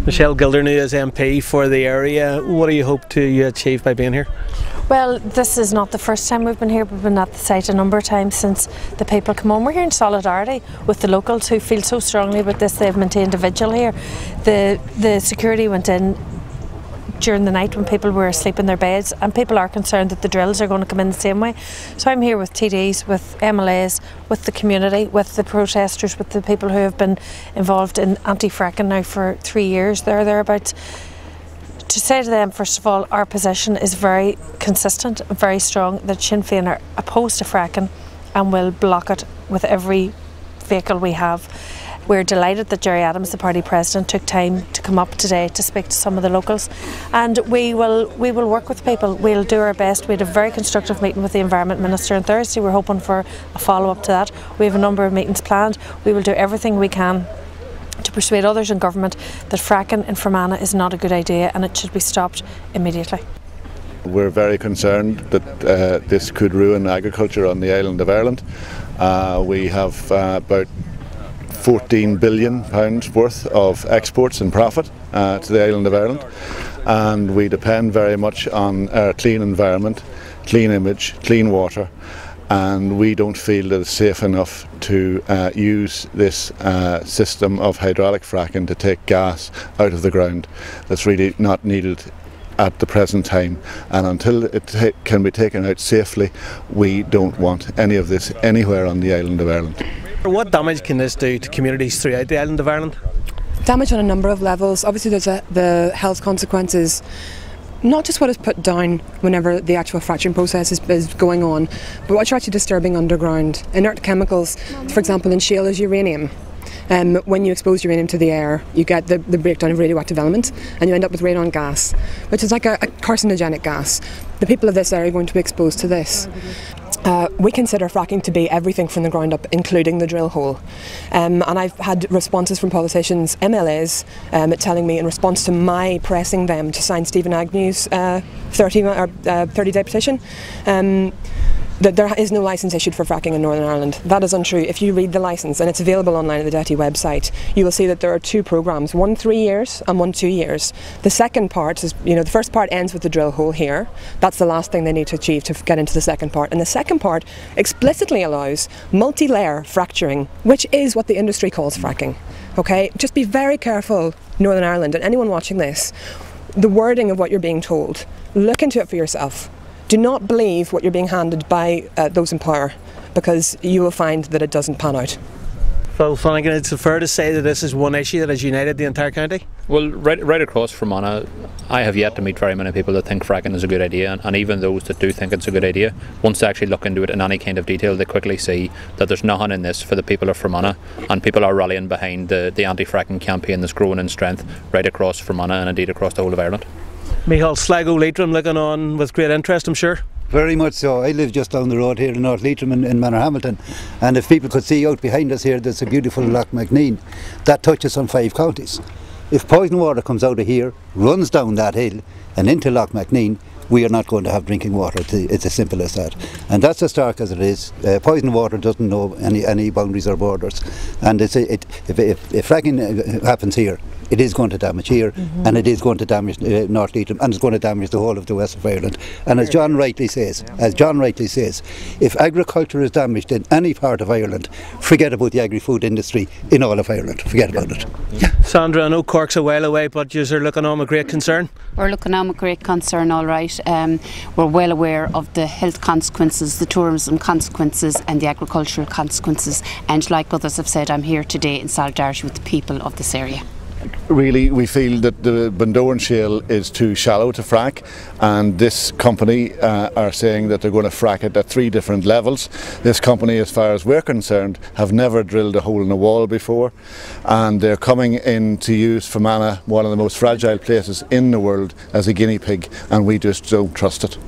Michelle Gildernew is MP for the area. What do you hope to achieve by being here? Well, this is not the first time we've been here. We've been at the site a number of times since the people come on. We're here in solidarity with the locals who feel so strongly about this. They've maintained a vigil here. The security went in during the night when people were asleep in their beds, and people are concerned that the drills are going to come in the same way. So I'm here with TDs, with MLAs, with the community, with the protesters, with the people who have been involved in anti-fracking now for 3 years, thereabouts, to say to them, first of all, our position is very consistent and very strong, that Sinn Féin are opposed to fracking and will block it with every vehicle we have. We're delighted that Gerry, the party president, took time to come up today to speak to some of the locals, and we will work with people. We'll do our best. We had a very constructive meeting with the Environment Minister on Thursday. We're hoping for a follow-up to that. We have a number of meetings planned. We will do everything we can to persuade others in government that fracking in Fermanagh is not a good idea and it should be stopped immediately. We're very concerned that this could ruin agriculture on the island of Ireland. We have about £14 billion worth of exports and profit to the island of Ireland, and we depend very much on our clean environment, clean image, clean water, and we don't feel that it's safe enough to use this system of hydraulic fracking to take gas out of the ground. That's really not needed at the present time, and until it can be taken out safely, we don't want any of this anywhere on the island of Ireland. What damage can this do to communities throughout the island of Ireland? Damage on a number of levels. Obviously there's the health consequences, not just what is put down whenever the actual fracturing process is going on, but what's actually disturbing underground. Inert chemicals, for example in shale, is uranium. When you expose uranium to the air, you get the breakdown of radioactive element, and you end up with radon gas, which is like a carcinogenic gas. The people of this area are going to be exposed to this. We consider fracking to be everything from the ground up, including the drill hole. And I've had responses from politicians, MLAs, telling me in response to my pressing them to sign Stephen Agnew's 30-day petition, that there is no licence issued for fracking in Northern Ireland. That is untrue. If you read the licence, and it's available online at the DETI website, you will see that there are two programmes, one 3 years and one 2 years. The second part is, the first part ends with the drill hole here. That's the last thing they need to achieve to get into the second part. And the second part explicitly allows multi-layer fracturing, which is what the industry calls fracking. Okay, just be very careful, Northern Ireland, and anyone watching this, the wording of what you're being told. Look into it for yourself. Do not believe what you're being handed by those in power, because you will find that it doesn't pan out. Well, Flanagan, it's fair to say that this is one issue that has united the entire county? Well, right across Fermanagh, I have yet to meet very many people that think fracking is a good idea, and even those that do think it's a good idea, once they actually look into it in any kind of detail, they quickly see that there's nothing in this for the people of Fermanagh, and people are rallying behind the anti-fracking campaign that's growing in strength right across Fermanagh and indeed across the whole of Ireland. Michael, Sligo, Leitrim looking on with great interest, I'm sure. Very much so. I live just down the road here in North Leitrim in Manor Hamilton, and if people could see out behind us here, there's a beautiful Loch McNeen that touches on 5 counties. If poison water comes out of here, runs down that hill and into Loch McNeen, we are not going to have drinking water. It's as simple as that, and that's as stark as it is. Poison water doesn't know any boundaries or borders, and if fracking happens here, it is going to damage here, and it is going to damage North Leitrim, and it's going to damage the whole of the west of Ireland. And as John rightly says, if agriculture is damaged in any part of Ireland, forget about the agri-food industry in all of Ireland. Forget about it. Sandra, I know Cork's a while away, but you're looking on with great concern. We're looking on with great concern, all right. We're well aware of the health consequences, the tourism consequences, and the agricultural consequences. And like others have said, I'm here today in solidarity with the people of this area. Really, we feel that the Bundoran shale is too shallow to frack, and this company are saying that they're going to frack it at 3 different levels. This company, as far as we're concerned, have never drilled a hole in a wall before, and they're coming in to use Fermanagh, one of the most fragile places in the world, as a guinea pig, and we just don't trust it.